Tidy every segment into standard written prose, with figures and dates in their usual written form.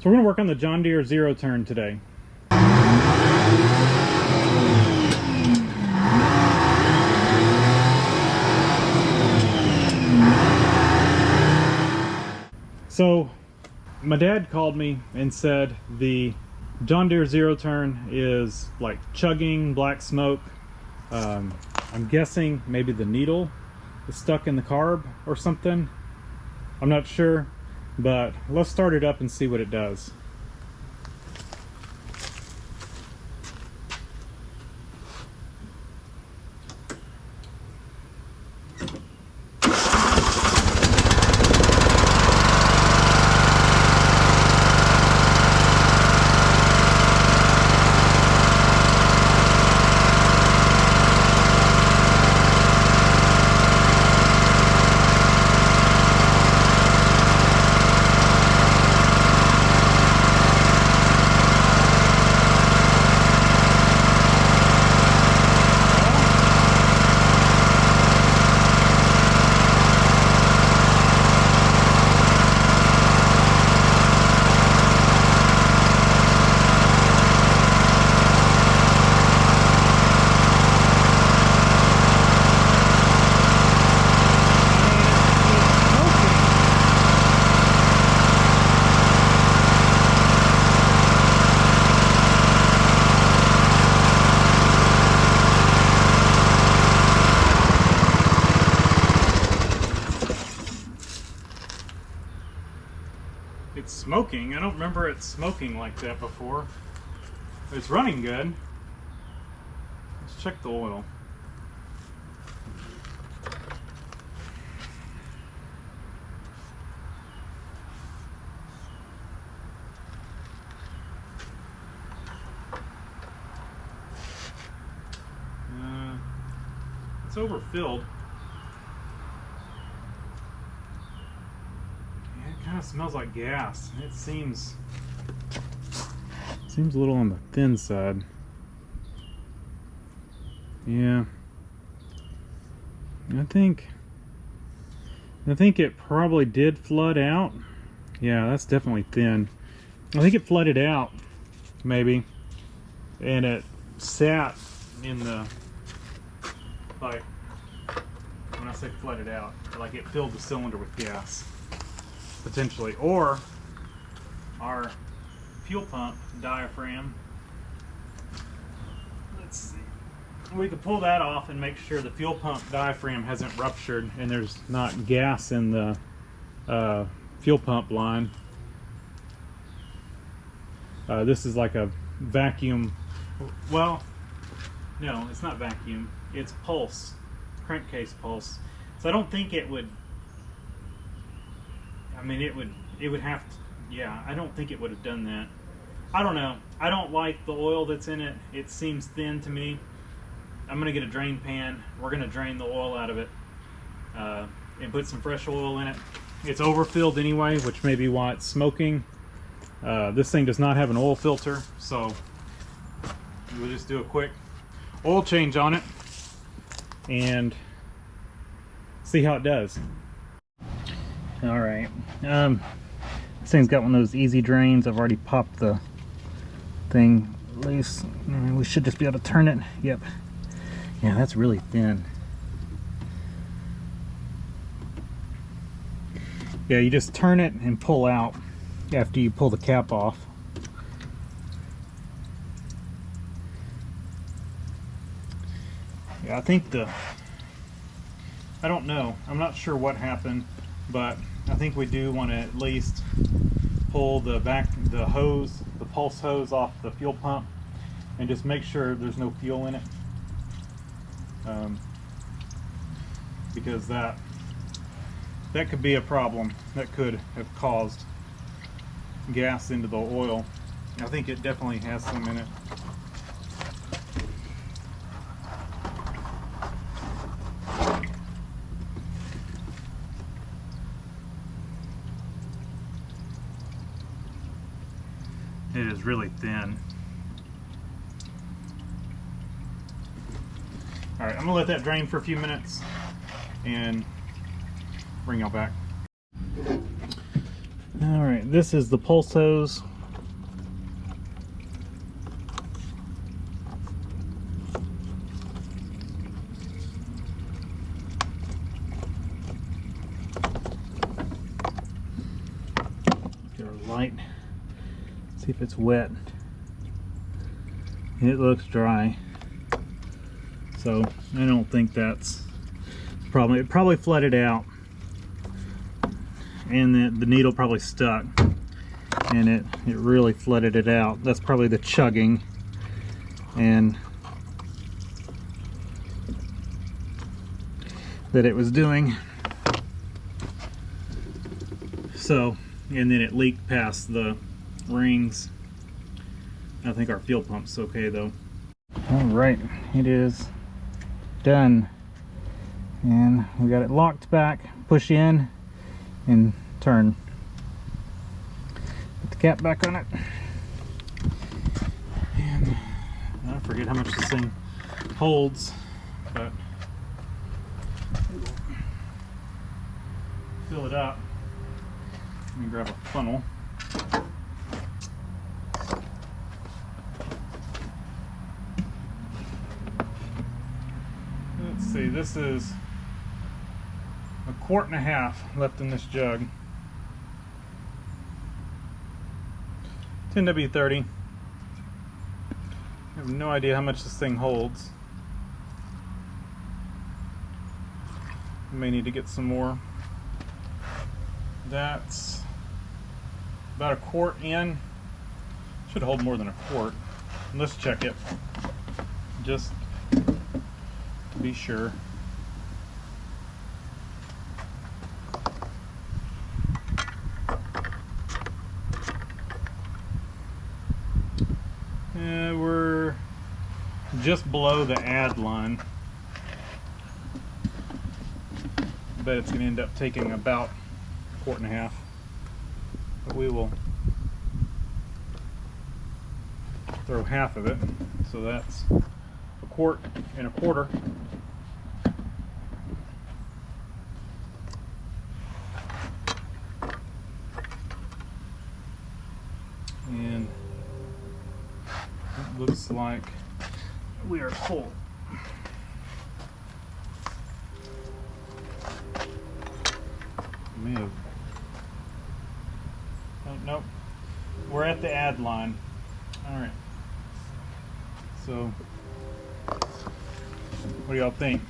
So we're going to work on the John Deere zero turn today. So my dad called me and said the John Deere zero turn is like chugging black smoke. I'm guessing maybe the needle is stuck in the carb or something. I'm not sure, but let's start it up and see what it does. It's smoking. I don't remember it smoking like that before. It's running good. Let's check the oil. It's overfilled. Kind of smells like gas. It seems a little on the thin side. Yeah, I think it probably did flood out. Yeah, that's definitely thin. I think it flooded out, maybe, and it sat in the, like, when I say flooded out, like it filled the cylinder with gas. Potentially, or our fuel pump diaphragm. Let's see. We could pull that off and make sure the fuel pump diaphragm hasn't ruptured and there's not gas in the fuel pump line. This is like a vacuum. Well, no, it's not vacuum. It's pulse, crankcase pulse. So I don't think it would. I mean, it would have to, yeah, I don't think it would have done that. I don't know. I don't like the oil that's in it. It seems thin to me. I'm going to get a drain pan. We're going to drain the oil out of it and put some fresh oil in it. It's overfilled anyway, which may be why it's smoking. This thing does not have an oil filter, so we'll just do a quick oil change on it and see how it does. All right, this thing's got one of those easy drains. I've already popped the thing loose. We should just be able to turn it. Yep. Yeah, that's really thin. Yeah, you just turn it and pull out after you pull the cap off. Yeah, I think I don't know. I'm not sure what happened, but I think we do want to at least pull the hose, the pulse hose off the fuel pump and just make sure there's no fuel in it. Because that could be a problem. That could have caused gas into the oil. I think it definitely has some in it. It is really thin. All right, I'm gonna let that drain for a few minutes and bring y'all back. All right, this is the pulse hose Get our light. See if it's wet. It looks dry. So I don't think that's the problem. It probably flooded out, and the needle probably stuck, and it really flooded it out. That's probably the chugging and that it was doing. So, and then it leaked past the rings. I think our fuel pump's okay though. All right, it is done, and we got it locked back. Push in and turn. Put the cap back on it, and I forget how much this thing holds, but fill it up. Let me grab a funnel. Let's see, this is 1.5 quarts left in this jug. 10W30. I have no idea how much this thing holds. I may need to get some more. That's about 1 quart in. Should hold more than 1 quart. Let's check it, just to be sure. We're just below the add line. I bet it's going to end up taking about 1.5 quarts, but we will throw half of it, so that's 1 quart and 1/4. And it looks like we are full. May have. Oh, nope. We're at the add line. All right. So, what do y'all think?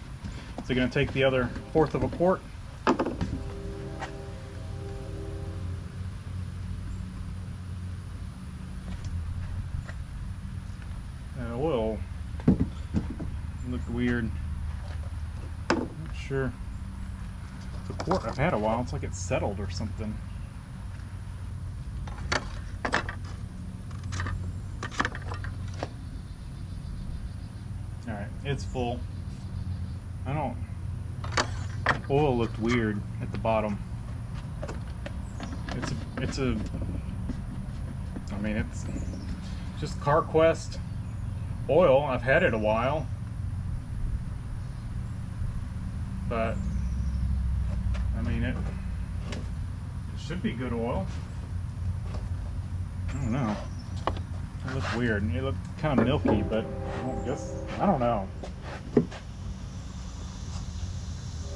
Is it going to take the other 1/4 of a quart? That oil looked weird. Not sure. The quart I've had a while. It's like it's settled or something. Alright, it's full. Oil looked weird at the bottom. It's just CarQuest oil. I've had it a while, but I mean it should be good oil. I don't know. It looked weird. It looked kind of milky, but I don't know.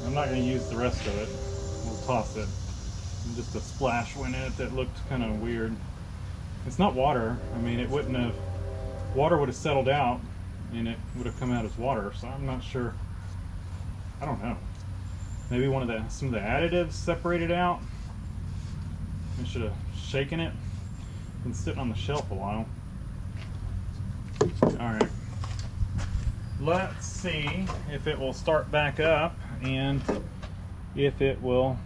I'm not going to use the rest of it. We'll toss it. And just a splash went in it that looked kind of weird. It's not water. I mean, it wouldn't have. Water would have settled out, and it would have come out as water. So I'm not sure. I don't know. Maybe some of the additives separated out. I should have shaken it. Been sitting on the shelf a while. All right. Let's see if it will start back up and if it will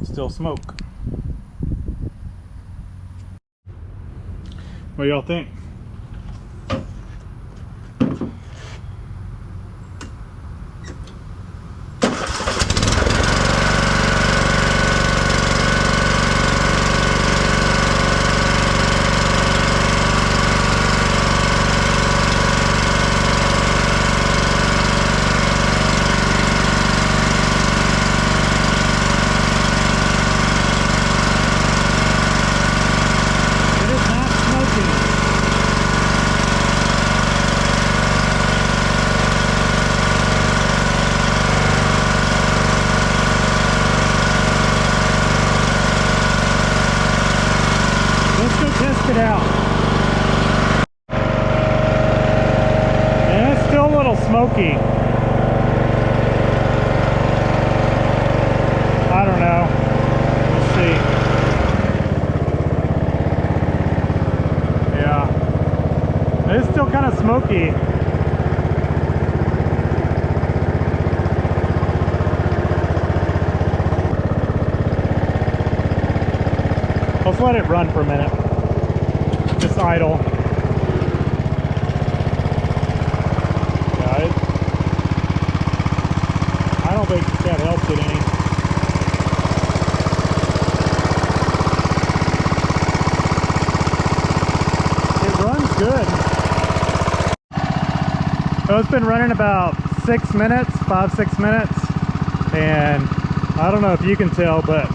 still smoke. What do y'all think? It is not smoking. it out. And it's still a little smoky. I don't know. Let's see. Yeah. It's still kind of smoky. Let's let it run for a minute. Just idle. Yeah, I don't think that helps it any. It runs good. So it's been running about 6 minutes, 5-6 minutes. And I don't know if you can tell, but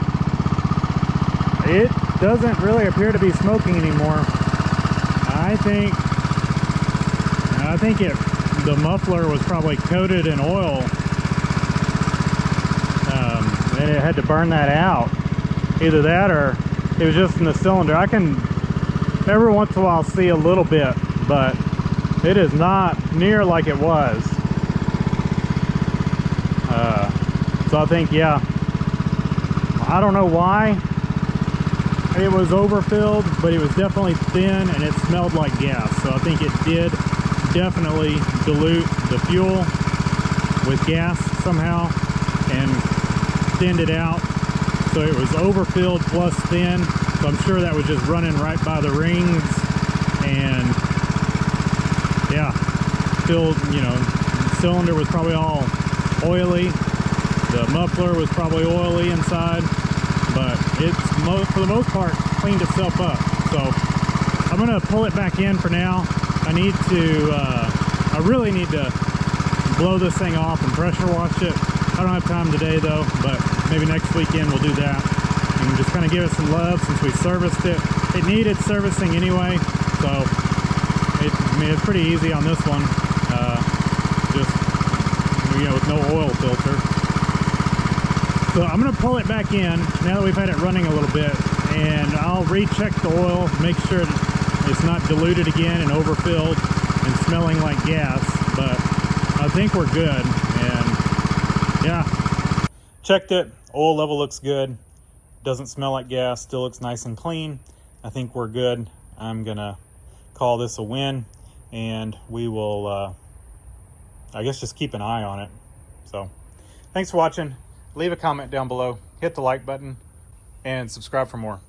it doesn't really appear to be smoking anymore. I think the muffler was probably coated in oil, and it had to burn that out. Either that or it was just in the cylinder. I can every once in a while see a little bit, but it is not near like it was. So I think, yeah, I don't know why it was overfilled, but it was definitely thin and it smelled like gas. So I think it did definitely dilute the fuel with gas somehow and thinned it out. So it was overfilled plus thin. So I'm sure that was just running right by the rings, and yeah, filled, you know, the cylinder was probably all oily. The muffler was probably oily inside. But it's, for the most part, cleaned itself up. So I'm gonna pull it back in for now. I need to, I really need to blow this thing off and pressure wash it. I don't have time today though, but maybe next weekend we'll do that. And just kind of give it some love since we serviced it. It needed servicing anyway, so I mean, it's pretty easy on this one. Just, you know, with no oil filter. So I'm gonna pull it back in now that we've had it running a little bit, and I'll recheck the oil, make sure it's not diluted again and overfilled and smelling like gas, but I think we're good. And yeah, checked it, oil level looks good, doesn't smell like gas, still looks nice and clean. I think we're good. I'm gonna call this a win, and we will I guess just keep an eye on it. So thanks for watching. Leave a comment down below, hit the like button, and subscribe for more.